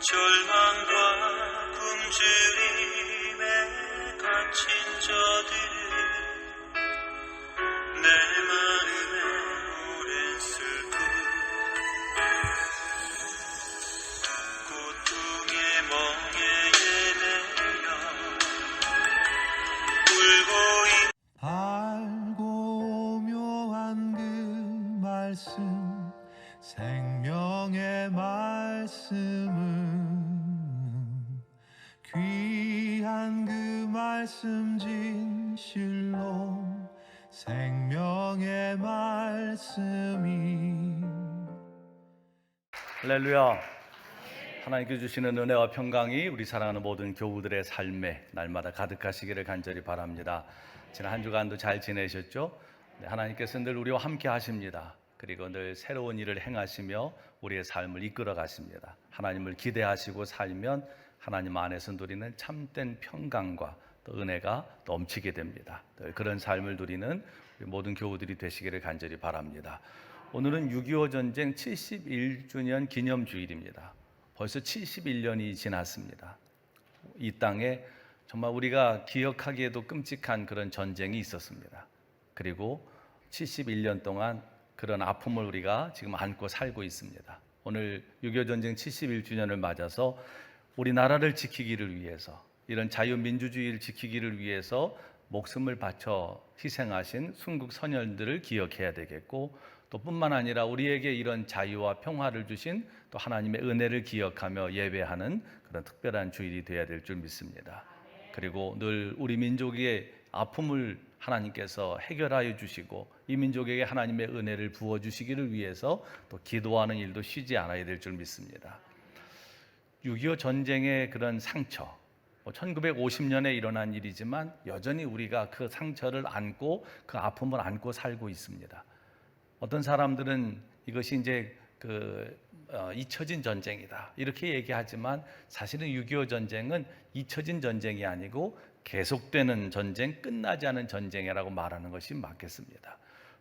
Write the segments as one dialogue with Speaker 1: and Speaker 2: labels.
Speaker 1: 절망과 굶주림에 갇힌 저들 내 마음에 오랜 슬픔 고통의 멍에에 매여 울고
Speaker 2: 알고 묘한 그 말씀 생명의 말씀은 귀한 그 말씀 진실로 생명의 말씀이
Speaker 3: 할렐루야. 하나님께 주시는 은혜와 평강이 우리 사랑하는 모든 교우들의 삶에 날마다 가득하시기를 간절히 바랍니다. 지난 한 주간도 잘 지내셨죠? 하나님께서 늘 우리와 함께 하십니다. 그리고 늘 새로운 일을 행하시며 우리의 삶을 이끌어 가십니다. 하나님을 기대하시고 살면 하나님 안에서 누리는 참된 평강과 또 은혜가 넘치게 됩니다. 늘 그런 삶을 누리는 우리 모든 교우들이 되시기를 간절히 바랍니다. 오늘은 6.25 전쟁 71주년 기념주일입니다. 벌써 71년이 지났습니다. 이 땅에 정말 우리가 기억하기에도 끔찍한 그런 전쟁이 있었습니다. 그리고 71년 동안 그런 아픔을 우리가 지금 안고 살고 있습니다. 오늘 6.25 전쟁 71주년을 맞아서 우리나라를 지키기를 위해서, 이런 자유민주주의를 지키기를 위해서 목숨을 바쳐 희생하신 순국 선열들을 기억해야 되겠고, 또 뿐만 아니라 우리에게 이런 자유와 평화를 주신 또 하나님의 은혜를 기억하며 예배하는 그런 특별한 주일이 되어야 될 줄 믿습니다. 그리고 늘 우리 민족의 아픔을 하나님께서 해결하여 주시고 이 민족에게 하나님의 은혜를 부어주시기를 위해서 또 기도하는 일도 쉬지 않아야 될 줄 믿습니다. 6.25 전쟁의 그런 상처, 1950년에 일어난 일이지만 여전히 우리가 그 상처를 안고 그 아픔을 안고 살고 있습니다. 어떤 사람들은 이것이 이제 잊혀진 전쟁이다 이렇게 얘기하지만 사실은 6.25 전쟁은 잊혀진 전쟁이 아니고 계속되는 전쟁, 끝나지 않은 전쟁이라고 말하는 것이 맞겠습니다.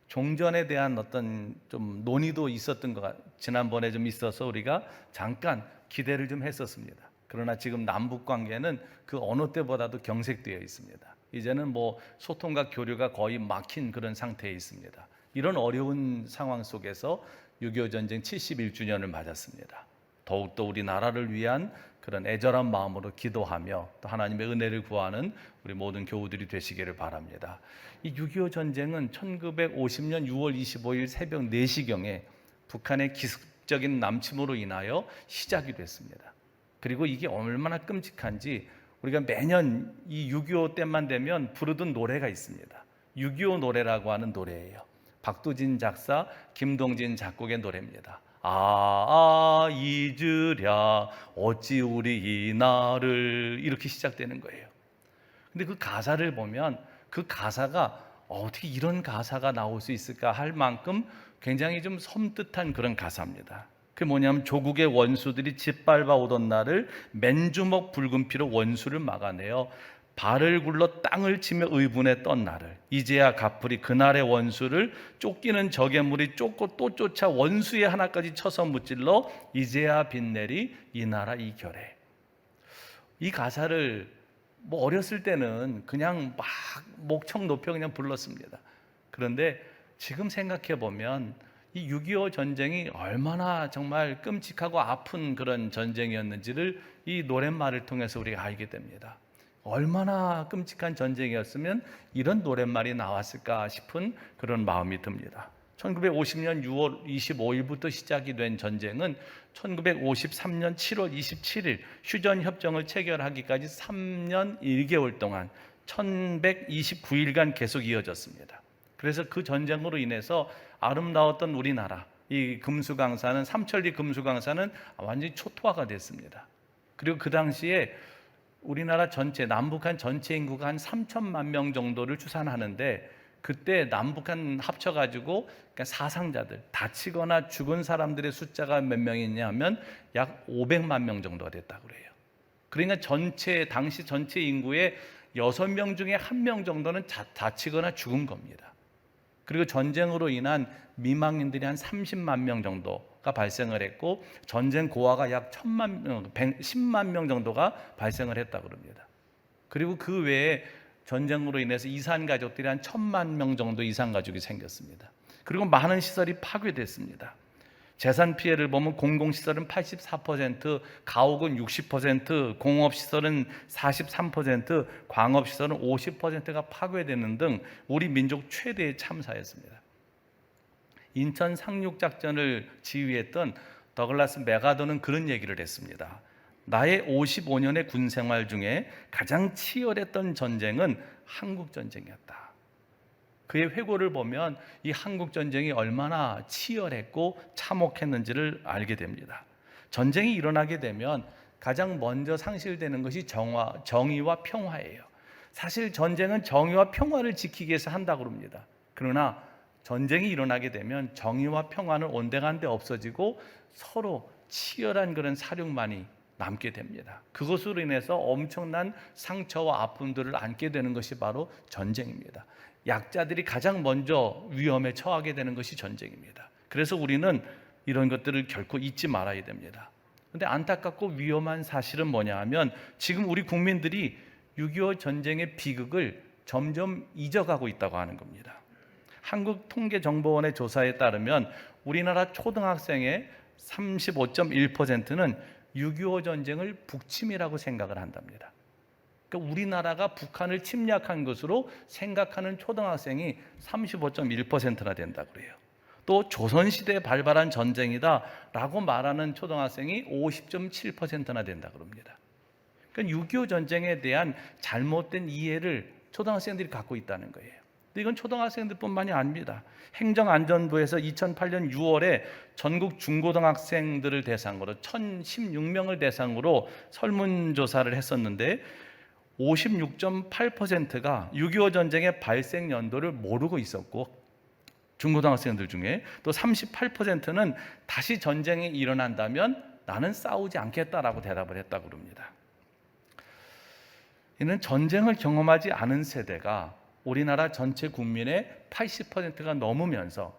Speaker 3: 종전에 대한 어떤 좀 논의도 있었던 것 지난번에 좀 있어서 우리가 잠깐 기대를 좀 했었습니다. 그러나 지금 남북 관계는 그 어느 때보다도 경색되어 있습니다. 이제는 소통과 교류가 거의 막힌 그런 상태에 있습니다. 이런 어려운 상황 속에서 6.25 전쟁 71주년을 맞았습니다. 더욱더 우리나라를 위한 그런 애절한 마음으로 기도하며 또 하나님의 은혜를 구하는 우리 모든 교우들이 되시기를 바랍니다. 이 6.25 전쟁은 1950년 6월 25일 새벽 4시경에 북한의 기습적인 남침으로 인하여 시작이 됐습니다. 그리고 이게 얼마나 끔찍한지 우리가 매년 이 6.25 때만 되면 부르던 노래가 있습니다. 6.25 노래라고 하는 노래예요. 박두진 작사, 김동진 작곡의 노래입니다. 잊으랴 어찌 우리 이날을, 이렇게 시작되는 거예요. 근데 그 가사를 보면 그 가사가 어떻게 이런 가사가 나올 수 있을까 할 만큼 굉장히 좀 섬뜩한 그런 가사입니다. 그게 뭐냐면 조국의 원수들이 짓밟아 오던 날을 맨주먹 붉은 피로 원수를 막아내어 발을 굴러 땅을 치며 의분에 떤 날을, 이제야 갚으리 그날의 원수를 쫓기는 적의 물이 쫓고 또 쫓아 원수의 하나까지 쳐서 무찔러 이제야 빛내리 이 나라 이 결에. 이 가사를 어렸을 때는 그냥 막 목청 높여 그냥 불렀습니다. 그런데 지금 생각해 보면 이 6.25 전쟁이 얼마나 정말 끔찍하고 아픈 그런 전쟁이었는지를 이 노랫말을 통해서 우리가 알게 됩니다. 얼마나 끔찍한 전쟁이었으면 이런 노랫말이 나왔을까 싶은 그런 마음이 듭니다. 1950년 6월 25일부터 시작이 된 전쟁은 1953년 7월 27일 휴전협정을 체결하기까지 3년 1개월 동안 1129일간 계속 이어졌습니다. 그래서 그 전쟁으로 인해서 아름다웠던 우리나라, 이 금수강산은, 삼천리 금수강산은 완전히 초토화가 됐습니다. 그리고 그 당시에 우리나라 전체, 남북한 전체 인구가 한 3천만 명 정도를 추산하는데, 그때 남북한 합쳐가지고 사상자들, 다치거나 죽은 사람들의 숫자가 몇 명이냐 하면 약 500만 명 정도가 됐다고 그래요. 그러니까 당시 전체 인구의 6명 중에 1명 정도는 다치거나 죽은 겁니다. 그리고 전쟁으로 인한 미망인들이 한 30만 명 정도 전쟁이 발생을 했고 전쟁 고아가 약 10만 명 정도가 발생을 했다고 합니다. 그리고 그 외에 전쟁으로 인해서 이산 가족들이 한 1,000만 명 정도 이산 가족이 생겼습니다. 그리고 많은 시설이 파괴됐습니다. 재산 피해를 보면 공공시설은 84%, 가옥은 60%, 공업시설은 43%, 광업시설은 50%가 파괴되는 등 우리 민족 최대의 참사였습니다. 인천 상륙작전을 지휘했던 더글라스 메가더는 그런 얘기를 했습니다. 나의 55년의 군생활 중에 가장 치열했던 전쟁은 한국전쟁이었다. 그의 회고를 보면 이 한국전쟁이 얼마나 치열했고 참혹했는지를 알게 됩니다. 전쟁이 일어나게 되면 가장 먼저 상실되는 것이 정의와 평화예요. 사실 전쟁은 정의와 평화를 지키기 위해서 한다고 합니다. 그러나 전쟁이 일어나게 되면 정의와 평화는 온데간데 없어지고 서로 치열한 그런 사륙만이 남게 됩니다. 그것으로 인해서 엄청난 상처와 아픔들을 안게 되는 것이 바로 전쟁입니다. 약자들이 가장 먼저 위험에 처하게 되는 것이 전쟁입니다. 그래서 우리는 이런 것들을 결코 잊지 말아야 됩니다. 그런데 안타깝고 위험한 사실은 뭐냐 하면 지금 우리 국민들이 6.25 전쟁의 비극을 점점 잊어가고 있다고 하는 겁니다. 한국통계정보원의 조사에 따르면 우리나라 초등학생의 35.1%는 6.25 전쟁을 북침이라고 생각을 한답니다. 그러니까 우리나라가 북한을 침략한 것으로 생각하는 초등학생이 35.1%나 된다고 그래요. 또 조선시대에 발발한 전쟁이다라고 말하는 초등학생이 50.7%나 된다고 합니다. 그러니까 6.25 전쟁에 대한 잘못된 이해를 초등학생들이 갖고 있다는 거예요. 근데 이건 초등학생들뿐만이 아닙니다. 행정안전부에서 2008년 6월에 전국 중고등학생들을 대상으로 1,016명을 대상으로 설문조사를 했었는데 56.8%가 6.25 전쟁의 발생 연도를 모르고 있었고 중고등학생들 중에 또 38%는 다시 전쟁이 일어난다면 나는 싸우지 않겠다라고 대답을 했다고 합니다. 이는 전쟁을 경험하지 않은 세대가 우리나라 전체 국민의 80%가 넘으면서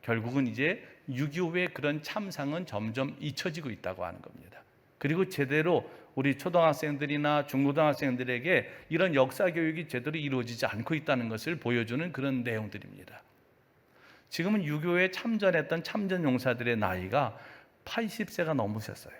Speaker 3: 결국은 이제 6.25의 그런 참상은 점점 잊혀지고 있다고 하는 겁니다. 그리고 제대로 우리 초등학생들이나 중고등학생들에게 이런 역사 교육이 제대로 이루어지지 않고 있다는 것을 보여주는 그런 내용들입니다. 지금은 6.25에 참전했던 참전용사들의 나이가 80세가 넘으셨어요.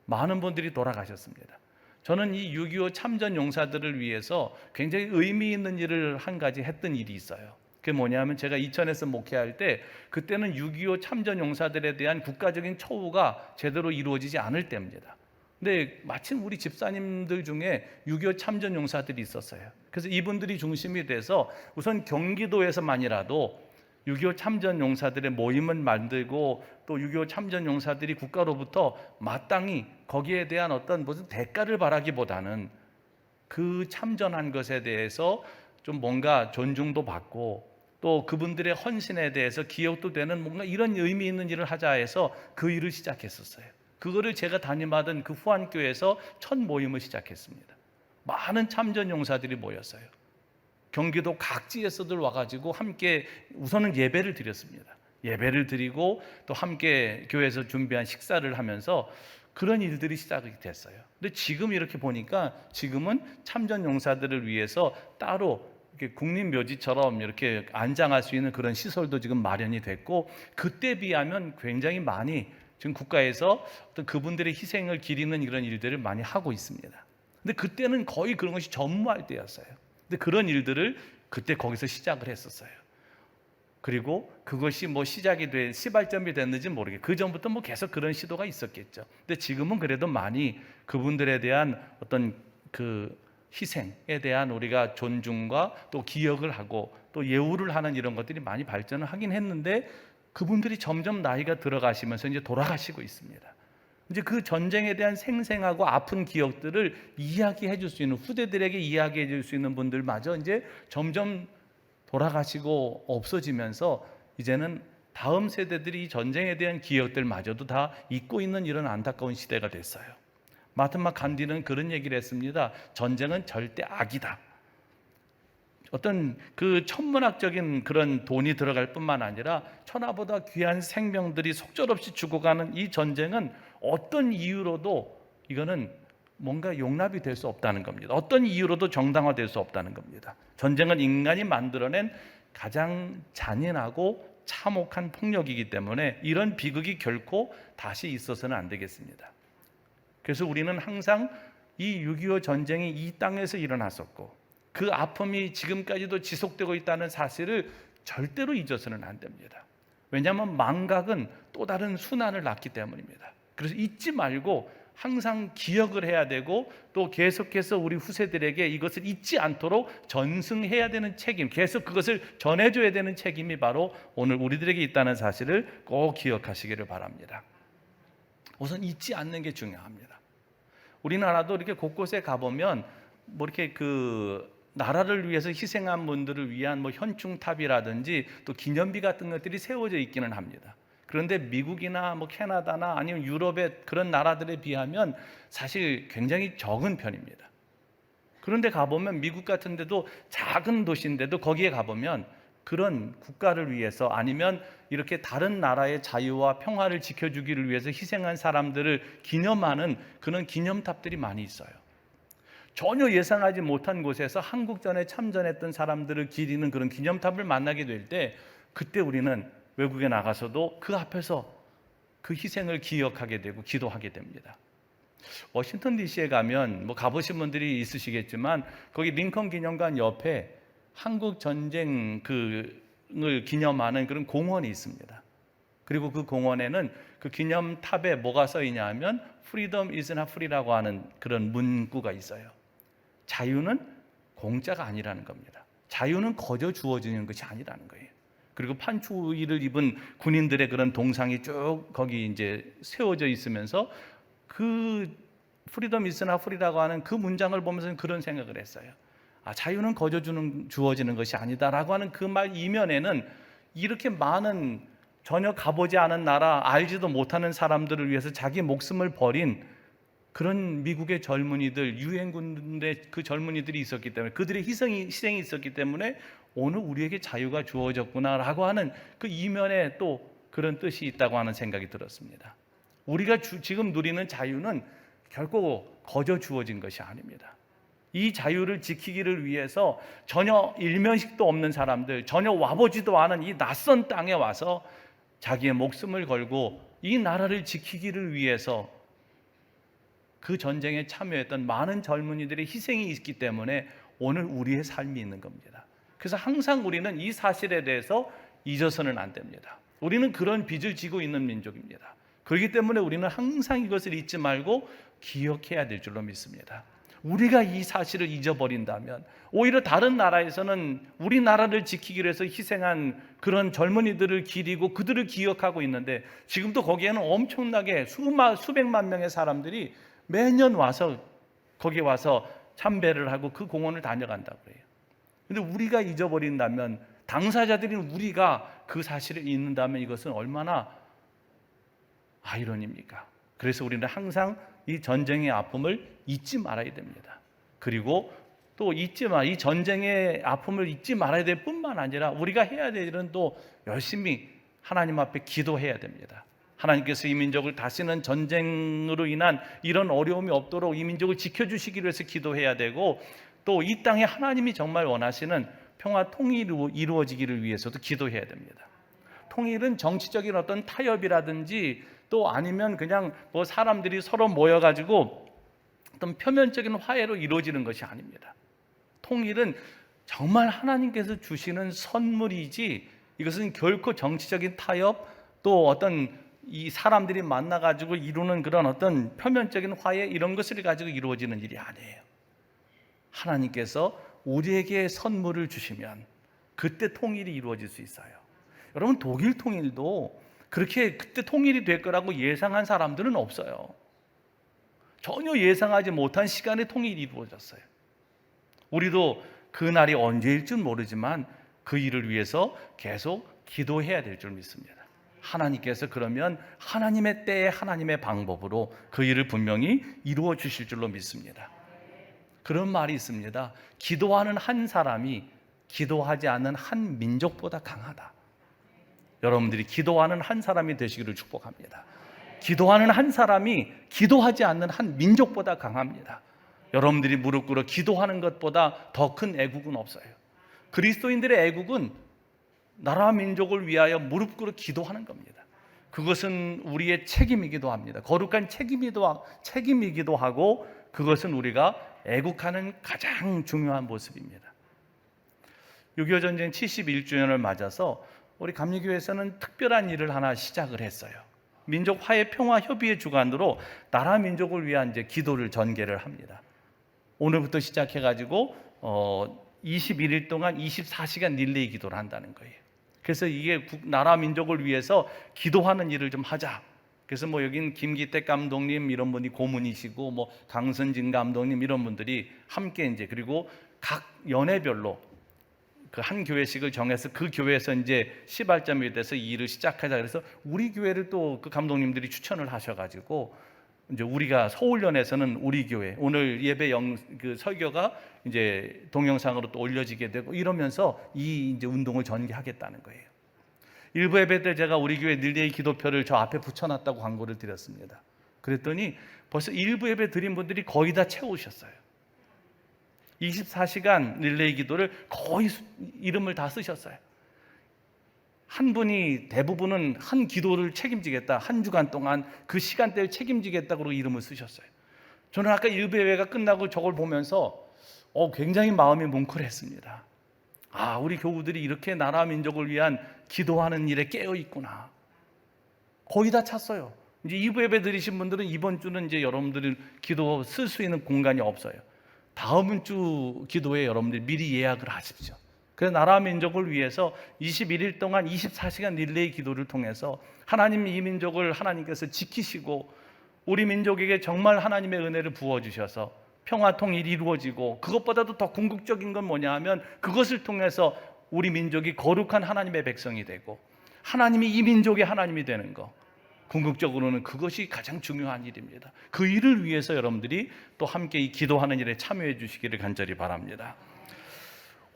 Speaker 3: 많은 분들이 돌아가셨습니다. 저는 이 6.25 참전용사들을 위해서 굉장히 의미 있는 일을 한 가지 했던 일이 있어요. 그게 뭐냐면 제가 이천에서 목회할 때 그때는 6.25 참전용사들에 대한 국가적인 처우가 제대로 이루어지지 않을 때입니다. 근데 마침 우리 집사님들 중에 6.25 참전용사들이 있었어요. 그래서 이분들이 중심이 돼서 우선 경기도에서만이라도 6.25 참전용사들의 모임을 만들고 또 6.25 참전용사들이 국가로부터 마땅히 거기에 대한 어떤 무슨 대가를 바라기보다는 그 참전한 것에 대해서 좀 뭔가 존중도 받고 또 그분들의 헌신에 대해서 기억도 되는 뭔가 이런 의미 있는 일을 하자 해서 그 일을 시작했었어요. 그거를 제가 담임하던 그 후안교에서 첫 모임을 시작했습니다. 많은 참전용사들이 모였어요. 경기도 각지에서들 와가지고 함께 우선은 예배를 드렸습니다. 예배를 드리고 또 함께 교회에서 준비한 식사를 하면서 그런 일들이 시작이 됐어요. 근데 지금 이렇게 보니까 지금은 참전용사들을 위해서 따로 이렇게 국립묘지처럼 이렇게 안장할 수 있는 그런 시설도 지금 마련이 됐고 그때 비하면 굉장히 많이 지금 국가에서 어떤 그분들의 희생을 기리는 이런 일들을 많이 하고 있습니다. 근데 그때는 거의 그런 것이 전무할 때였어요. 근데 그런 일들을 그때 거기서 시작을 했었어요. 그리고 그것이 뭐 시발점이 됐는지 모르겠어요. 그 전부터 뭐 계속 그런 시도가 있었겠죠. 근데 지금은 그래도 많이 그분들에 대한 어떤 그 희생에 대한 우리가 존중과 또 기억을 하고 또 예우를 하는 이런 것들이 많이 발전을 하긴 했는데 그분들이 점점 나이가 들어가시면서 이제 돌아가시고 있습니다. 이제 그 전쟁에 대한 생생하고 아픈 기억들을 이야기해 줄 수 있는 후대들에게 이야기해 줄 수 있는 분들마저 이제 점점 돌아가시고 없어지면서 이제는 다음 세대들이 이 전쟁에 대한 기억들마저도 다 잊고 있는 이런 안타까운 시대가 됐어요. 마하트마 간디는 그런 얘기를 했습니다. 전쟁은 절대 악이다. 어떤 그 천문학적인 그런 돈이 들어갈 뿐만 아니라 천하보다 귀한 생명들이 속절없이 죽어가는 이 전쟁은 어떤 이유로도 이거는 뭔가 용납이 될 수 없다는 겁니다. 어떤 이유로도 정당화될 수 없다는 겁니다. 전쟁은 인간이 만들어낸 가장 잔인하고 참혹한 폭력이기 때문에 이런 비극이 결코 다시 있어서는 안 되겠습니다. 그래서 우리는 항상 이 6.25 전쟁이 이 땅에서 일어났었고 그 아픔이 지금까지도 지속되고 있다는 사실을 절대로 잊어서는 안 됩니다. 왜냐하면 망각은 또 다른 순환을 낳기 때문입니다. 그래서 잊지 말고 항상 기억을 해야 되고 또 계속해서 우리 후세들에게 이것을 잊지 않도록 전승해야 되는 책임, 계속 그것을 전해줘야 되는 책임이 바로 오늘 우리들에게 있다는 사실을 꼭 기억하시기를 바랍니다. 우선 잊지 않는 게 중요합니다. 우리나라도 이렇게 곳곳에 가보면 뭐 이렇게 그 나라를 위해서 희생한 분들을 위한 뭐 현충탑이라든지 또 기념비 같은 것들이 세워져 있기는 합니다. 그런데 미국이나 뭐 캐나다나 아니면 유럽의 그런 나라들에 비하면 사실 굉장히 적은 편입니다. 그런데 가보면 미국 같은 데도 작은 도시인데도 거기에 가보면 그런 국가를 위해서 아니면 이렇게 다른 나라의 자유와 평화를 지켜주기를 위해서 희생한 사람들을 기념하는 그런 기념탑들이 많이 있어요. 전혀 예상하지 못한 곳에서 한국전에 참전했던 사람들을 기리는 그런 기념탑을 만나게 될 때 그때 우리는 외국에 나가서도 그 앞에서 그 희생을 기억하게 되고 기도하게 됩니다. 워싱턴 DC에 가면 뭐 가보신 분들이 있으시겠지만 거기 링컨 기념관 옆에 한국 전쟁 을 기념하는 그런 공원이 있습니다. 그리고 그 공원에는 그 기념탑에 뭐가 써 있냐 하면 Freedom is not free라고 하는 그런 문구가 있어요. 자유는 공짜가 아니라는 겁니다. 자유는 거저 주어지는 것이 아니라는 거예요. 그리고 판추위를 입은 군인들의 그런 동상이 쭉 거기 이제 세워져 있으면서 그 Freedom is not free라고 하는 그 문장을 보면서 그런 생각을 했어요. 아, 자유는 거저 주어지는 것이 아니다라고 하는 그 말 이면에는 이렇게 많은 전혀 가보지 않은 나라, 알지도 못하는 사람들을 위해서 자기 목숨을 버린 그런 미국의 젊은이들, 유엔군의 그 젊은이들이 있었기 때문에 그들의 희생이 있었기 때문에 오늘 우리에게 자유가 주어졌구나라고 하는 그 이면에 또 그런 뜻이 있다고 하는 생각이 들었습니다. 우리가 지금 누리는 자유는 결코 거저 주어진 것이 아닙니다. 이 자유를 지키기를 위해서 전혀 일면식도 없는 사람들, 전혀 와보지도 않은 이 낯선 땅에 와서 자기의 목숨을 걸고 이 나라를 지키기를 위해서 그 전쟁에 참여했던 많은 젊은이들의 희생이 있기 때문에 오늘 우리의 삶이 있는 겁니다. 그래서 항상 우리는 이 사실에 대해서 잊어서는 안 됩니다. 우리는 그런 빚을 지고 있는 민족입니다. 그렇기 때문에 우리는 항상 이것을 잊지 말고 기억해야 될 줄로 믿습니다. 우리가 이 사실을 잊어버린다면 오히려 다른 나라에서는 우리나라를 지키기 위해서 희생한 그런 젊은이들을 기리고 그들을 기억하고 있는데 지금도 거기에는 엄청나게 수백만 명의 사람들이 매년 와서 거기 와서 참배를 하고 그 공원을 다녀간다고 해요. 그런데 우리가 잊어버린다면 당사자들인 우리가 그 사실을 잊는다면 이것은 얼마나 아이러니입니까? 그래서 우리는 항상 이 전쟁의 아픔을 잊지 말아야 됩니다. 그리고 또 이 전쟁의 아픔을 잊지 말아야 될 뿐만 아니라 우리가 해야 될 일은 또 열심히 하나님 앞에 기도해야 됩니다. 하나님께서 이 민족을 다시는 전쟁으로 인한 이런 어려움이 없도록 이 민족을 지켜주시기 위해서 기도해야 되고 또 이 땅에 하나님이 정말 원하시는 평화 통일이 이루어지기를 위해서도 기도해야 됩니다. 통일은 정치적인 어떤 타협이라든지 또 아니면 그냥 뭐 사람들이 서로 모여가지고 어떤 표면적인 화해로 이루어지는 것이 아닙니다. 통일은 정말 하나님께서 주시는 선물이지 이것은 결코 정치적인 타협 또 어떤 이 사람들이 만나가지고 이루는 그런 어떤 표면적인 화해 이런 것을 가지고 이루어지는 일이 아니에요. 하나님께서 우리에게 선물을 주시면 그때 통일이 이루어질 수 있어요. 여러분 독일 통일도 그렇게 그때 통일이 될 거라고 예상한 사람들은 없어요. 전혀 예상하지 못한 시간에 통일이 이루어졌어요. 우리도 그 날이 언제일 줄 모르지만 그 일을 위해서 계속 기도해야 될 줄 믿습니다. 하나님께서 그러면 하나님의 때에 하나님의 방법으로 그 일을 분명히 이루어 주실 줄로 믿습니다. 그런 말이 있습니다. 기도하는 한 사람이 기도하지 않는 한 민족보다 강하다. 여러분들이 기도하는 한 사람이 되시기를 축복합니다. 기도하는 한 사람이 기도하지 않는 한 민족보다 강합니다. 여러분들이 무릎 꿇어 기도하는 것보다 더 큰 애국은 없어요. 그리스도인들의 애국은 나라 민족을 위하여 무릎 꿇어 기도하는 겁니다. 그것은 우리의 책임이기도 합니다. 거룩한 책임이기도 하고 그것은 우리가 애국하는 가장 중요한 모습입니다. 6.25 전쟁 71주년을 맞아서 우리 감리교회에서는 특별한 일을 하나 시작을 했어요. 민족 화해 평화 협의회 주관으로 나라 민족을 위한 이제 기도를 전개를 합니다. 오늘부터 시작해가지고 21일 동안 24시간 릴레이 기도를 한다는 거예요. 그래서 이게 나라 민족을 위해서 기도하는 일을 좀 하자. 그래서 뭐 여긴 김기택 감독님 이런 분이 고문이시고 뭐 강선진 감독님 이런 분들이 함께 이제 그리고 각 연회별로 그 한 교회씩을 정해서 그 교회에서 이제 시발점이 돼서 이 일을 시작하자. 그래서 우리 교회를 또 그 감독님들이 추천을 하셔가지고 이제 우리가 서울연에서는 우리 교회 오늘 예배 그 설교가 이제 동영상으로 또 올려지게 되고 이러면서 이 이제 운동을 전개하겠다는 거예요. 일부 예배 때 제가 우리 교회 릴레이 기도표를 저 앞에 붙여놨다고 광고를 드렸습니다. 그랬더니 벌써 일부 예배 드린 분들이 거의 다 채우셨어요. 24시간 릴레이 기도를 거의 이름을 다 쓰셨어요. 한 분이 대부분은 한 기도를 책임지겠다. 한 주간 동안 그 시간대를 책임지겠다고 이름을 쓰셨어요. 저는 아까 일부 예배가 끝나고 저걸 보면서 굉장히 마음이 뭉클했습니다. 아, 우리 교우들이 이렇게 나라 민족을 위한 기도하는 일에 깨어 있구나. 거의 다 찼어요. 이제 2부 예배 드리신 분들은 이번 주는 이제 여러분들이 기도 쓸 수 있는 공간이 없어요. 다음 주 기도에 여러분들이 미리 예약을 하십시오. 그래서 나라 민족을 위해서 21일 동안 24시간 릴레이 기도를 통해서 하나님 이 민족을 하나님께서 지키시고 우리 민족에게 정말 하나님의 은혜를 부어주셔서 평화 통일이 이루어지고 그것보다도 더 궁극적인 건 뭐냐 하면 그것을 통해서 우리 민족이 거룩한 하나님의 백성이 되고 하나님이 이 민족의 하나님이 되는 거, 궁극적으로는 그것이 가장 중요한 일입니다. 그 일을 위해서 여러분들이 또 함께 이 기도하는 일에 참여해 주시기를 간절히 바랍니다.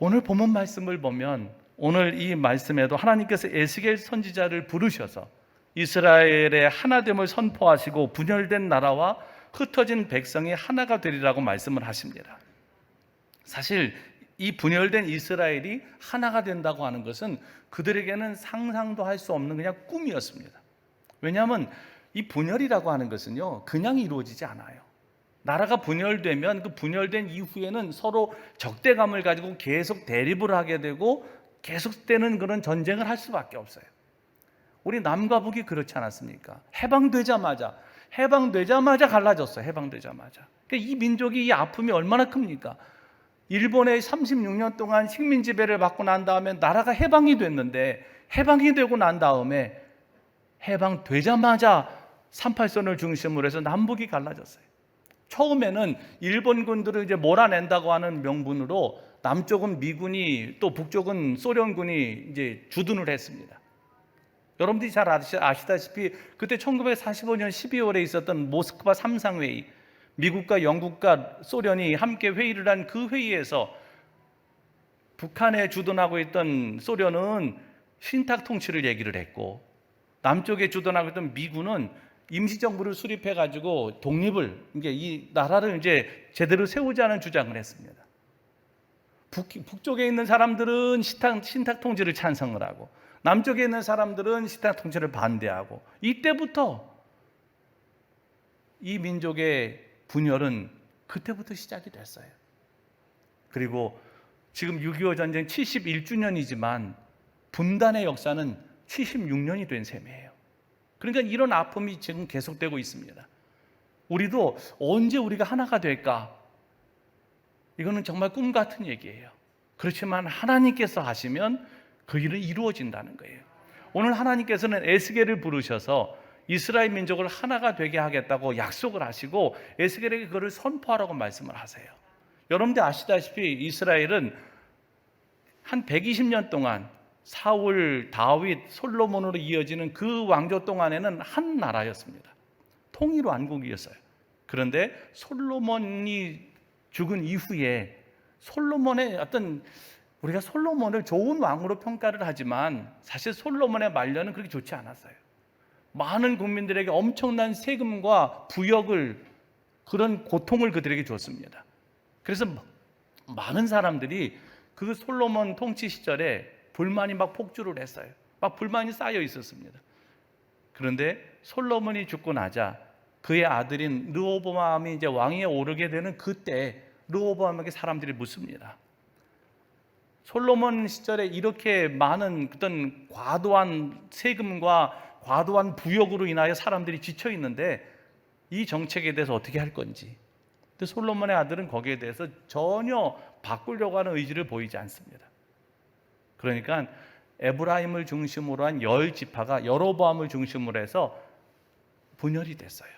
Speaker 3: 오늘 본문 말씀을 보면 오늘 이 말씀에도 하나님께서 에스겔 선지자를 부르셔서 이스라엘의 하나됨을 선포하시고 분열된 나라와 흩어진 백성이 하나가 되리라고 말씀을 하십니다. 사실 이 분열된 이스라엘이 하나가 된다고 하는 것은 그들에게는 상상도 할 수 없는 그냥 꿈이었습니다. 왜냐하면 이 분열이라고 하는 것은요 그냥 이루어지지 않아요. 나라가 분열되면 그 분열된 이후에는 서로 적대감을 가지고 계속 대립을 하게 되고 계속되는 그런 전쟁을 할 수밖에 없어요. 우리 남과 북이 그렇지 않았습니까? 해방되자마자 갈라졌어요. 해방되자마자. 그러니까 이 민족이 이 아픔이 얼마나 큽니까? 일본의 36년 동안 식민 지배를 받고 난 다음에 나라가 해방이 됐는데 해방이 되고 난 다음에 해방되자마자 38선을 중심으로 해서 남북이 갈라졌어요. 처음에는 일본군들을 이제 몰아낸다고 하는 명분으로 남쪽은 미군이 또 북쪽은 소련군이 이제 주둔을 했습니다. 여러분들이 잘 아시다시피 그때 1945년 12월에 있었던 모스크바 3상회의, 미국과 영국과 소련이 함께 회의를 한 그 회의에서 북한에 주둔하고 있던 소련은 신탁 통치를 얘기를 했고 남쪽에 주둔하고 있던 미군은 임시정부를 수립해가지고 독립을, 이게 이 나라를 이제 제대로 세우자는 주장을 했습니다. 북쪽에 있는 사람들은 신탁 통치를 찬성을 하고 남쪽에 있는 사람들은 신탁 통치를 반대하고 이때부터 이 민족의 분열은 그때부터 시작이 됐어요. 그리고 지금 6.25 전쟁 71주년이지만 분단의 역사는 76년이 된 셈이에요. 그러니까 이런 아픔이 지금 계속되고 있습니다. 우리도 언제 우리가 하나가 될까? 이거는 정말 꿈 같은 얘기예요. 그렇지만 하나님께서 하시면 그 일은 이루어진다는 거예요. 오늘 하나님께서는 에스겔을 부르셔서 이스라엘 민족을 하나가 되게 하겠다고 약속을 하시고 에스겔에게 그걸 선포하라고 말씀을 하세요. 여러분들 아시다시피 이스라엘은 한 120년 동안 사울, 다윗, 솔로몬으로 이어지는 그 왕조 동안에는 한 나라였습니다. 통일 왕국이었어요. 그런데 솔로몬이 죽은 이후에 솔로몬의 어떤 우리가 솔로몬을 좋은 왕으로 평가를 하지만 사실 솔로몬의 말년은 그렇게 좋지 않았어요. 많은 국민들에게 엄청난 세금과 부역을, 그런 고통을 그들에게 줬습니다. 그래서 많은 사람들이 그 솔로몬 통치 시절에 불만이 막 폭주를 했어요. 막 불만이 쌓여 있었습니다. 그런데 솔로몬이 죽고 나자 그의 아들인 르호보암이 이제 왕위에 오르게 되는 그때 르호보암에게 사람들이 묻습니다. 솔로몬 시절에 이렇게 많은 어떤 과도한 세금과 과도한 부역으로 인하여 사람들이 지쳐 있는데 이 정책에 대해서 어떻게 할 건지. 근데 솔로몬의 아들은 거기에 대해서 전혀 바꾸려고 하는 의지를 보이지 않습니다. 그러니까 에브라임을 중심으로 한 10지파가 여로보암을 중심으로 해서 분열이 됐어요.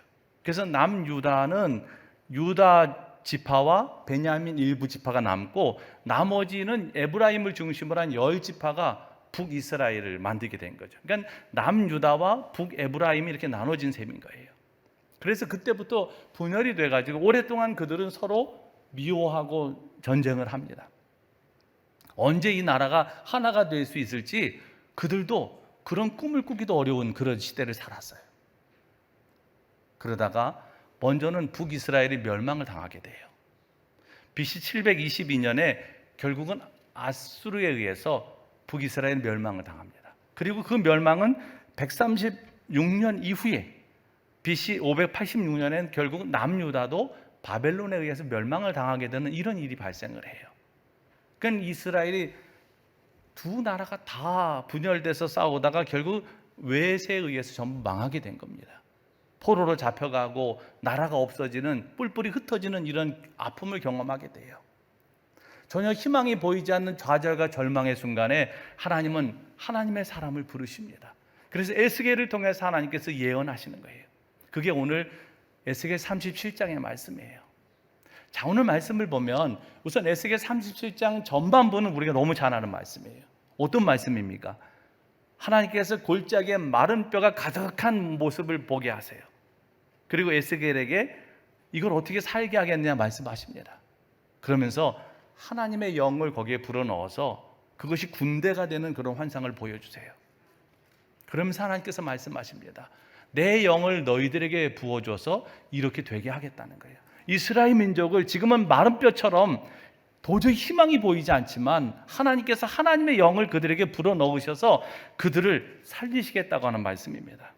Speaker 3: 그래서 남유다는 유다 지파와 베냐민 일부 지파가 남고 나머지는 에브라임을 중심으로 한 10지파가 북이스라엘을 만들게 된 거죠. 그러니까 남유다와 북에브라임이 이렇게 나눠진 셈인 거예요. 그래서 그때부터 분열이 돼가지고 오랫동안 그들은 서로 미워하고 전쟁을 합니다. 언제 이 나라가 하나가 될 수 있을지 그들도 그런 꿈을 꾸기도 어려운 그런 시대를 살았어요. 그러다가 먼저는 북이스라엘이 멸망을 당하게 돼요. BC 722년에 결국은 아수르에 의해서 북이스라엘 멸망을 당합니다. 그리고 그 멸망은 136년 이후에 BC 586년엔 결국 남유다도 바벨론에 의해서 멸망을 당하게 되는 이런 일이 발생을 해요. 그러니까 이스라엘이 두 나라가 다 분열돼서 싸우다가 결국 외세에 의해서 전부 망하게 된 겁니다. 포로로 잡혀가고 나라가 없어지는, 뿔뿔이 흩어지는 이런 아픔을 경험하게 돼요. 전혀 희망이 보이지 않는 좌절과 절망의 순간에 하나님은 하나님의 사람을 부르십니다. 그래서 에스겔을 통해서 하나님께서 예언하시는 거예요. 그게 오늘 에스겔 37장의 말씀이에요. 자, 오늘 말씀을 보면 우선 에스겔 37장 전반부는 우리가 너무 잘 아는 말씀이에요. 어떤 말씀입니까? 하나님께서 골짜기에 마른 뼈가 가득한 모습을 보게 하세요. 그리고 에스겔에게 이걸 어떻게 살게 하겠느냐 말씀하십니다. 그러면서 하나님의 영을 거기에 불어넣어서 그것이 군대가 되는 그런 환상을 보여주세요. 그러면서 하나님께서 말씀하십니다. 내 영을 너희들에게 부어줘서 이렇게 되게 하겠다는 거예요. 이스라엘 민족을 지금은 마른 뼈처럼 도저히 희망이 보이지 않지만 하나님께서 하나님의 영을 그들에게 불어넣으셔서 그들을 살리시겠다고 하는 말씀입니다.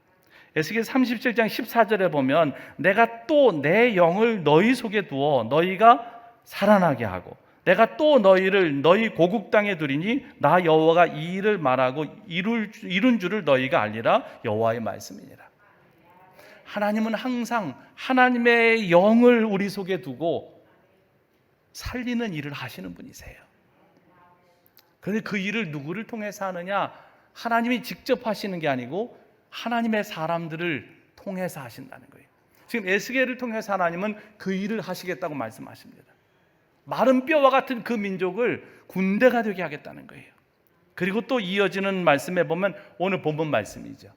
Speaker 3: 에스겔 37장 14절에 보면 내가 또 내 영을 너희 속에 두어 너희가 살아나게 하고 내가 또 너희를 너희 고국 땅에 두리니 나 여호와가 이 일을 말하고 이룬 줄을 너희가 알리라. 여호와의 말씀이니라. 하나님은 항상 하나님의 영을 우리 속에 두고 살리는 일을 하시는 분이세요. 그런데 그 일을 누구를 통해서 하느냐? 하나님이 직접 하시는 게 아니고 하나님의 사람들을 통해서 하신다는 거예요. 지금 에스겔을 통해서 하나님은 그 일을 하시겠다고 말씀하십니다. 마른 뼈와 같은 그 민족을 군대가 되게 하겠다는 거예요. 그리고 또 이어지는 말씀에 보면 오늘 본문 말씀이죠.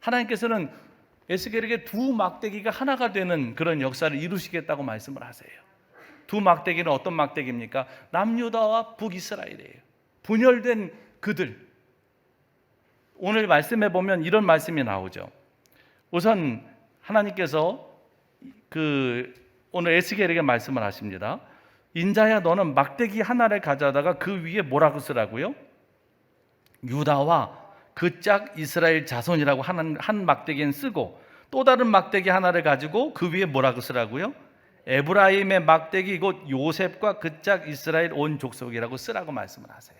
Speaker 3: 하나님께서는 에스겔에게 두 막대기가 하나가 되는 그런 역사를 이루시겠다고 말씀을 하세요. 두 막대기는 어떤 막대기입니까? 남유다와 북이스라엘이에요. 분열된 그들. 오늘 말씀에 보면 이런 말씀이 나오죠. 우선 하나님께서 오늘 에스겔에게 말씀을 하십니다. 인자야 너는 막대기 하나를 가져다가 그 위에 뭐라고 쓰라고요? 유다와 그 짝 이스라엘 자손이라고 한 막대기는 쓰고 또 다른 막대기 하나를 가지고 그 위에 뭐라고 쓰라고요? 에브라임의 막대기 곧 요셉과 그 짝 이스라엘 온 족속이라고 쓰라고 말씀을 하세요.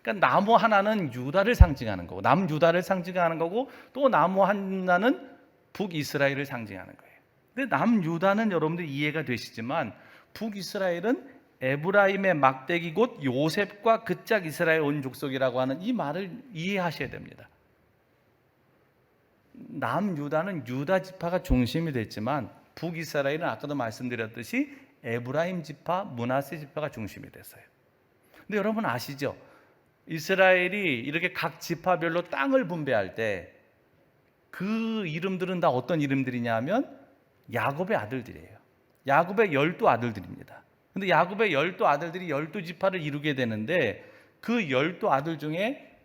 Speaker 3: 그러니까 나무 하나는 유다를 상징하는 거고 남유다를 상징하는 거고 또 나무 하나는 북이스라엘을 상징하는 거예요. 근데 남유다는 여러분들 이해가 되시지만 북이스라엘은 에브라임의 막대기 곧 요셉과 그 짝 이스라엘 온 족속이라고 하는 이 말을 이해하셔야 됩니다. 남유다는 유다 지파가 중심이 됐지만 북이스라엘은 아까도 말씀드렸듯이 에브라임 지파, 므낫세 지파가 중심이 됐어요. 근데 여러분 아시죠? 이스라엘이 이렇게 각 지파별로 땅을 분배할 때 그 이름들은 다 어떤 이름들이냐 하면 야곱의 아들들이에요. 야곱의 12 아들들입니다. 근데 야곱의 12 아들들이 12지파를 이루게 되는데 그 12아들 중에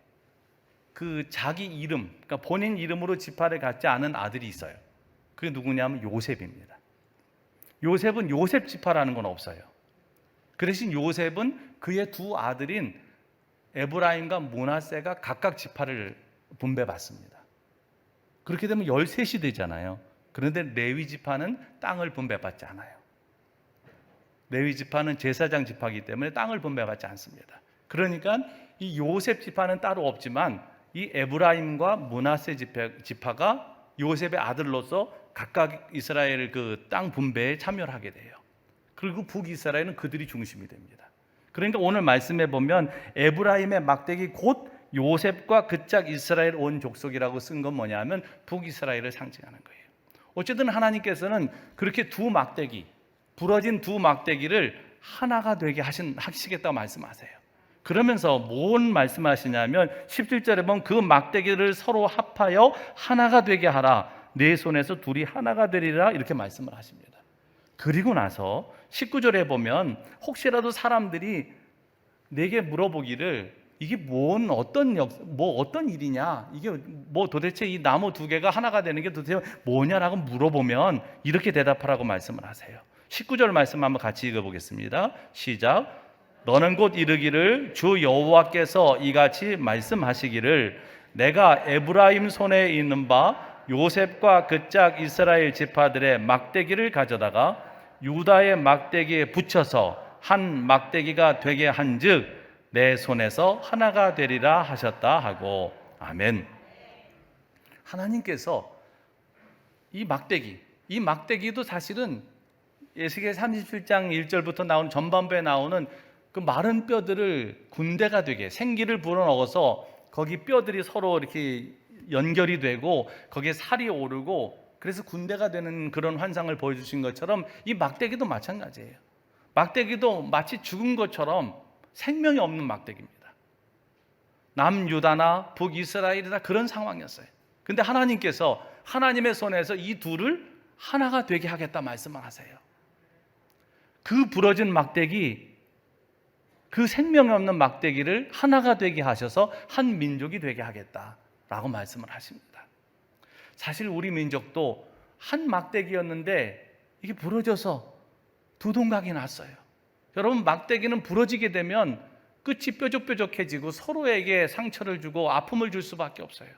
Speaker 3: 그 자기 이름, 그러니까 본인 이름으로 지파를 갖지 않은 아들이 있어요. 그게 누구냐면 요셉입니다. 요셉은 요셉 지파라는 건 없어요. 그 대신 요셉은 그의 두 아들인 에브라임과 므낫세가 각각 지파를 분배받습니다. 그렇게 되면 13이 되잖아요. 그런데 레위 지파는 땅을 분배받지 않아요. 레위 지파는 제사장 지파이기 때문에 땅을 분배받지 않습니다. 그러니까 이 요셉 지파는 따로 없지만 이 에브라임과 므낫세 지파가 요셉의 아들로서 각각 이스라엘 그 땅 분배에 참여를 하게 돼요. 그리고 북이스라엘은 그들이 중심이 됩니다. 그러니까 오늘 말씀해 보면 에브라임의 막대기 곧 요셉과 그 짝 이스라엘 온 족속이라고 쓴 건 뭐냐면 북이스라엘을 상징하는 거예요. 어쨌든 하나님께서는 그렇게 두 막대기, 부러진 두 막대기를 하나가 되게 하시겠다고 말씀하세요. 그러면서 뭔 말씀하시냐면 17절에 보면 그 막대기를 서로 합하여 하나가 되게 하라. 내 손에서 둘이 하나가 되리라 이렇게 말씀을 하십니다. 그리고 나서 19절에 보면 혹시라도 사람들이 내게 물어보기를 이게 어떤 일이냐, 이게 뭐 도대체 이 나무 두 개가 하나가 되는 게 도대체 뭐냐라고 물어보면 이렇게 대답하라고 말씀을 하세요. 19절 말씀 한번 같이 읽어보겠습니다. 시작. 너는 곧 이르기를 주 여호와께서 이같이 말씀하시기를 내가 에브라임 손에 있는 바 요셉과 그 짝 이스라엘 지파들의 막대기를 가져다가 유다의 막대기에 붙여서 한 막대기가 되게 한즉 내 손에서 하나가 되리라 하셨다 하고. 아멘. 하나님께서 이 막대기도 사실은 에스겔 37장 1절부터 나오는 전반부에 나오는 그 마른 뼈들을 군대가 되게 생기를 불어넣어서 거기 뼈들이 서로 이렇게 연결이 되고 거기에 살이 오르고 그래서 군대가 되는 그런 환상을 보여주신 것처럼 이 막대기도 마찬가지예요. 막대기도 마치 죽은 것처럼 생명이 없는 막대기입니다. 남유다나 북이스라엘이다 그런 상황이었어요. 근데 하나님께서 하나님의 손에서 이 둘을 하나가 되게 하겠다 말씀을 하세요. 그 부러진 막대기, 그 생명이 없는 막대기를 하나가 되게 하셔서 한 민족이 되게 하겠다라고 말씀을 하십니다. 사실 우리 민족도 한 막대기였는데 이게 부러져서 두 동각이 났어요. 여러분, 막대기는 부러지게 되면 끝이 뾰족뾰족해지고 서로에게 상처를 주고 아픔을 줄 수밖에 없어요.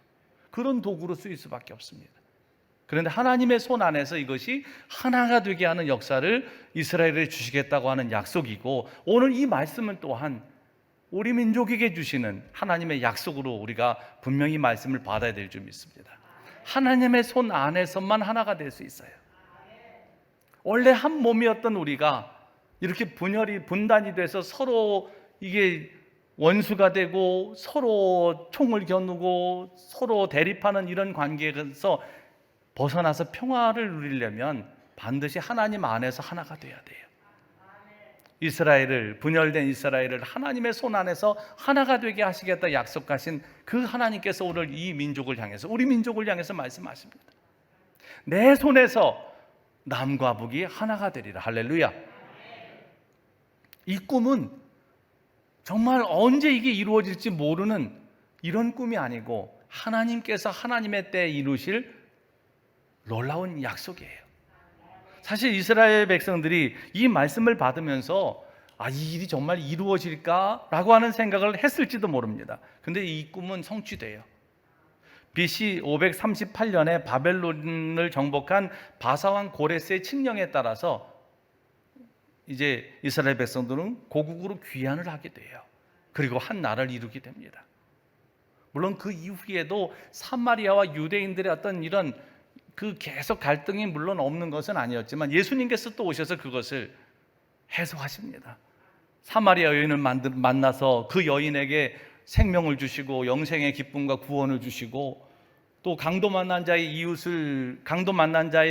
Speaker 3: 그런 도구로 쓰일 수밖에 없습니다. 그런데 하나님의 손 안에서 이것이 하나가 되게 하는 역사를 이스라엘에 주시겠다고 하는 약속이고, 오늘 이 말씀은 또한 우리 민족에게 주시는 하나님의 약속으로 우리가 분명히 말씀을 받아야 될 줄 믿습니다. 하나님의 손 안에서만 하나가 될 수 있어요. 원래 한 몸이었던 우리가 이렇게 분단이 돼서 서로 이게 원수가 되고 서로 총을 겨누고 서로 대립하는 이런 관계에서 벗어나서 평화를 누리려면 반드시 하나님 안에서 하나가 돼야 돼요. 분열된 이스라엘을 하나님의 손 안에서 하나가 되게 하시겠다 약속하신 그 하나님께서 오늘 이 민족을 향해서, 우리 민족을 향해서 말씀하십니다. 내 손에서 남과 북이 하나가 되리라. 할렐루야. 이 꿈은 정말 언제 이게 이루어질지 모르는 이런 꿈이 아니고 하나님께서 하나님의 때에 이루실 놀라운 약속이에요. 사실 이스라엘 백성들이 이 말씀을 받으면서 이 일이 정말 이루어질까라고 하는 생각을 했을지도 모릅니다. 근데 이 꿈은 성취돼요. BC 538년에 바벨론을 정복한 바사왕 고레스의 칙령에 따라서 이제 이스라엘 백성들은 고국으로 귀환을 하게 돼요. 그리고 한 나라를 이루게 됩니다. 물론 그 이후에도 사마리아와 유대인들의 어떤 이런 그 계속 갈등이 물론 없는 것은 아니었지만 예수님께서 또 오셔서 그것을 해소하십니다. 사마리아 여인을 만나서 그 여인에게 생명을 주시고 영생의 기쁨과 구원을 주시고, 또 강도 만난 자의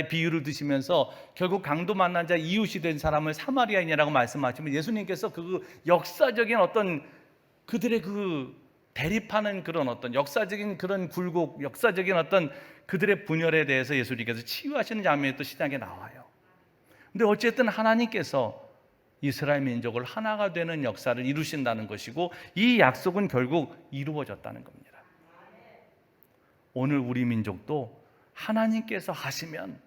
Speaker 3: 비유를 드시면서 결국 강도 만난 자의 이웃이 된 사람을 사마리아인이라고 말씀하시면 예수님께서 그 역사적인 어떤 그들의 그 대립하는 그런 어떤 역사적인 그런 굴곡, 역사적인 어떤 그들의 분열에 대해서 예수님께서 치유하시는 장면이 또 신약에 나와요. 근데 어쨌든 하나님께서 이스라엘 민족을 하나가 되는 역사를 이루신다는 것이고, 이 약속은 결국 이루어졌다는 겁니다. 오늘 우리 민족도 하나님께서 하시면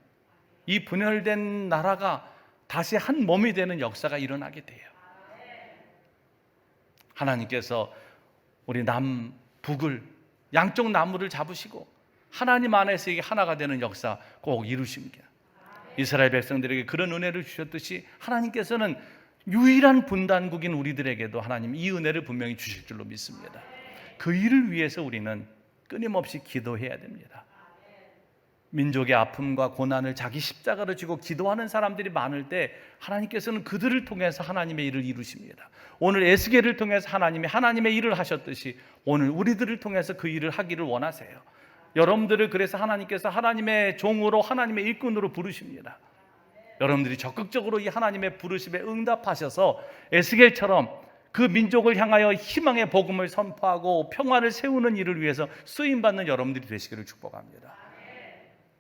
Speaker 3: 이 분열된 나라가 다시 한 몸이 되는 역사가 일어나게 돼요. 하나님께서 우리 남북을, 양쪽 나무를 잡으시고 하나님 안에서 이게 하나가 되는 역사 꼭 이루십니다. 이스라엘 백성들에게 그런 은혜를 주셨듯이 하나님께서는 유일한 분단국인 우리들에게도 하나님 이 은혜를 분명히 주실 줄로 믿습니다. 그 일을 위해서 우리는 끊임없이 기도해야 됩니다. 민족의 아픔과 고난을 자기 십자가로 지고 기도하는 사람들이 많을 때 하나님께서는 그들을 통해서 하나님의 일을 이루십니다. 오늘 에스겔을 통해서 하나님이 하나님의 일을 하셨듯이 오늘 우리들을 통해서 그 일을 하기를 원하세요. 여러분들을 그래서 하나님께서 하나님의 종으로, 하나님의 일꾼으로 부르십니다. 여러분들이 적극적으로 이 하나님의 부르심에 응답하셔서 에스겔처럼 그 민족을 향하여 희망의 복음을 선포하고 평화를 세우는 일을 위해서 쓰임받는 여러분들이 되시기를 축복합니다.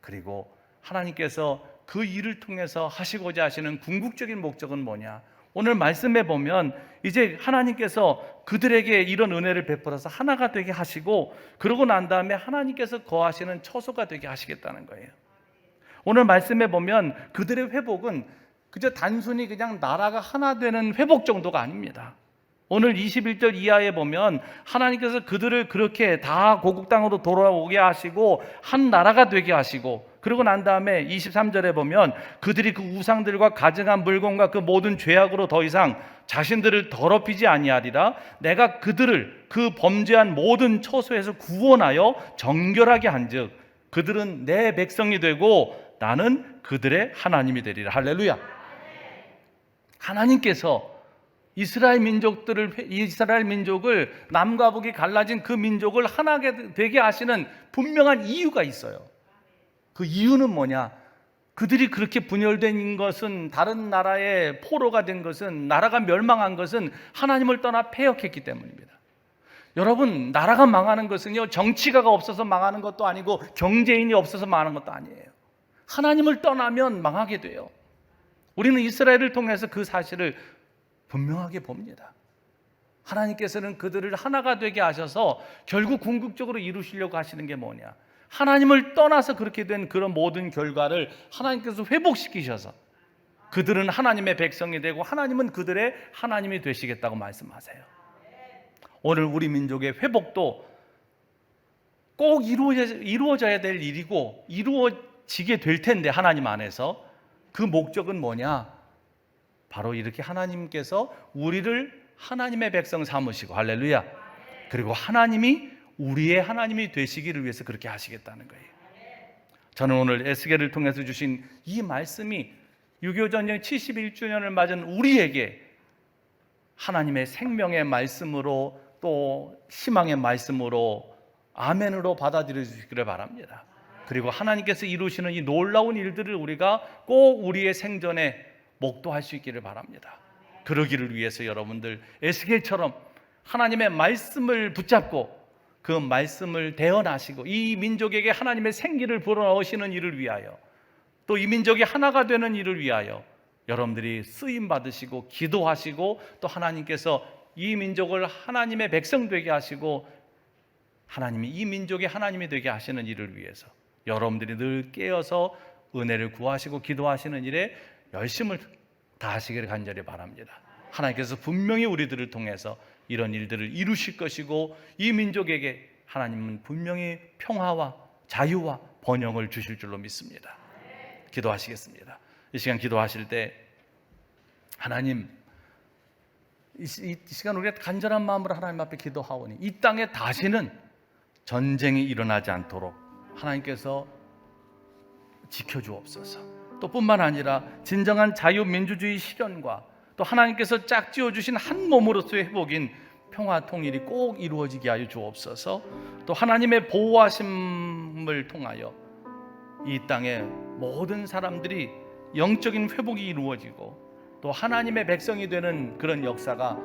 Speaker 3: 그리고 하나님께서 그 일을 통해서 하시고자 하시는 궁극적인 목적은 뭐냐? 오늘 말씀에 보면 이제 하나님께서 그들에게 이런 은혜를 베풀어서 하나가 되게 하시고, 그러고 난 다음에 하나님께서 거하시는 처소가 되게 하시겠다는 거예요. 오늘 말씀에 보면 그들의 회복은 그저 단순히 그냥 나라가 하나 되는 회복 정도가 아닙니다. 오늘 21절 이하에 보면 하나님께서 그들을 그렇게 다 고국 땅으로 돌아오게 하시고 한 나라가 되게 하시고, 그러고 난 다음에 23절에 보면 그들이 그 우상들과 가증한 물건과 그 모든 죄악으로 더 이상 자신들을 더럽히지 아니하리라. 내가 그들을 그 범죄한 모든 처소에서 구원하여 정결하게 한즉 그들은 내 백성이 되고 나는 그들의 하나님이 되리라. 할렐루야. 하나님께서 이스라엘 민족을 남과 북이 갈라진 그 민족을 하나 되게 하시는 분명한 이유가 있어요. 그 이유는 뭐냐? 그들이 그렇게 분열된 것은, 다른 나라의 포로가 된 것은, 나라가 멸망한 것은 하나님을 떠나 패역했기 때문입니다. 여러분, 나라가 망하는 것은요, 정치가가 없어서 망하는 것도 아니고 경제인이 없어서 망하는 것도 아니에요. 하나님을 떠나면 망하게 돼요. 우리는 이스라엘을 통해서 그 사실을 분명하게 봅니다. 하나님께서는 그들을 하나가 되게 하셔서 결국 궁극적으로 이루시려고 하시는 게 뭐냐? 하나님을 떠나서 그렇게 된 그런 모든 결과를 하나님께서 회복시키셔서 그들은 하나님의 백성이 되고 하나님은 그들의 하나님이 되시겠다고 말씀하세요. 오늘 우리 민족의 회복도 꼭 이루어져야 될 일이고 이루어지게 될 텐데, 하나님 안에서 그 목적은 뭐냐? 바로 이렇게 하나님께서 우리를 하나님의 백성 삼으시고, 할렐루야, 그리고 하나님이 우리의 하나님이 되시기를 위해서 그렇게 하시겠다는 거예요. 저는 오늘 에스겔을 통해서 주신 이 말씀이 6.25 전쟁 71주년을 맞은 우리에게 하나님의 생명의 말씀으로, 또 희망의 말씀으로, 아멘으로 받아들여 주시기를 바랍니다. 그리고 하나님께서 이루시는 이 놀라운 일들을 우리가 꼭 우리의 생전에 목도할 수 있기를 바랍니다. 그러기를 위해서 여러분들 에스겔처럼 하나님의 말씀을 붙잡고 그 말씀을 대언하시고 이 민족에게 하나님의 생기를 불어넣으시는 일을 위하여, 또 이 민족이 하나가 되는 일을 위하여 여러분들이 쓰임 받으시고 기도하시고, 또 하나님께서 이 민족을 하나님의 백성 되게 하시고 하나님이 이 민족의 하나님이 되게 하시는 일을 위해서 여러분들이 늘 깨어서 은혜를 구하시고 기도하시는 일에 열심을 다하시기를 간절히 바랍니다. 하나님께서 분명히 우리들을 통해서 이런 일들을 이루실 것이고, 이 민족에게 하나님은 분명히 평화와 자유와 번영을 주실 줄로 믿습니다. 기도하시겠습니다. 이 시간 기도하실 때 하나님, 이 시간 우리가 간절한 마음으로 하나님 앞에 기도하오니 이 땅에 다시는 전쟁이 일어나지 않도록 하나님께서 지켜주옵소서. 또 뿐만 아니라 진정한 자유민주주의 실현과 또 하나님께서 짝지어 주신 한 몸으로서의 회복인 평화 통일이 꼭 이루어지게 하여 주옵소서. 또 하나님의 보호하심을 통하여 이 땅의 모든 사람들이 영적인 회복이 이루어지고 또 하나님의 백성이 되는 그런 역사가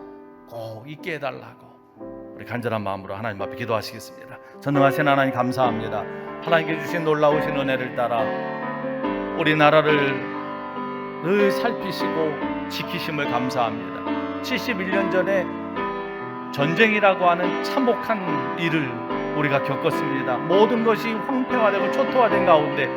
Speaker 3: 꼭 있게 해달라고 우리 간절한 마음으로 하나님 앞에 기도하시겠습니다. 전능하신 하나님 감사합니다. 하나님께 주신 놀라우신 은혜를 따라 우리 나라를 늘 살피시고 지키심을 감사합니다. 71년 전에 전쟁이라고 하는 참혹한 일을 우리가 겪었습니다. 모든 것이 황폐화되고 초토화된 가운데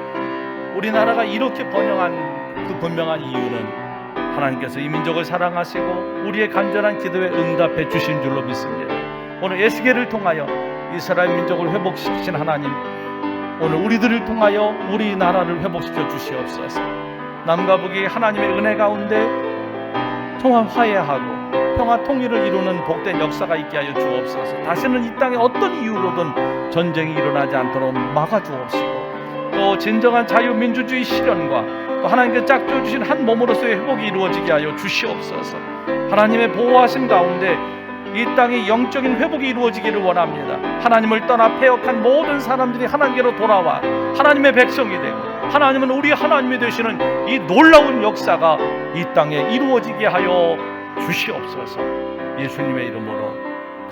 Speaker 3: 우리나라가 이렇게 번영한 그 분명한 이유는 하나님께서 이 민족을 사랑하시고 우리의 간절한 기도에 응답해 주신 줄로 믿습니다. 오늘 에스겔을 통하여 이스라엘 민족을 회복시키신 하나님, 오늘 우리들을 통하여 우리나라를 회복시켜 주시옵소서. 남과 북이 하나님의 은혜 가운데 통화 화해하고 평화 통일을 이루는 복된 역사가 있게 하여 주옵소서. 다시는 이 땅에 어떤 이유로든 전쟁이 일어나지 않도록 막아주옵시고, 또 진정한 자유민주주의 실현과 또 하나님께 짝져 주신 한 몸으로서의 회복이 이루어지게 하여 주시옵소서. 하나님의 보호하심 가운데 이 땅의 영적인 회복이 이루어지기를 원합니다. 하나님을 떠나 패역한 모든 사람들이 하나님께로 돌아와 하나님의 백성이 되고, 하나님은 우리 하나님이 되시는 이 놀라운 역사가 이 땅에 이루어지게 하여 주시옵소서. 예수님의 이름으로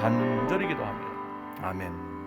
Speaker 3: 간절히 기도합니다. 아멘.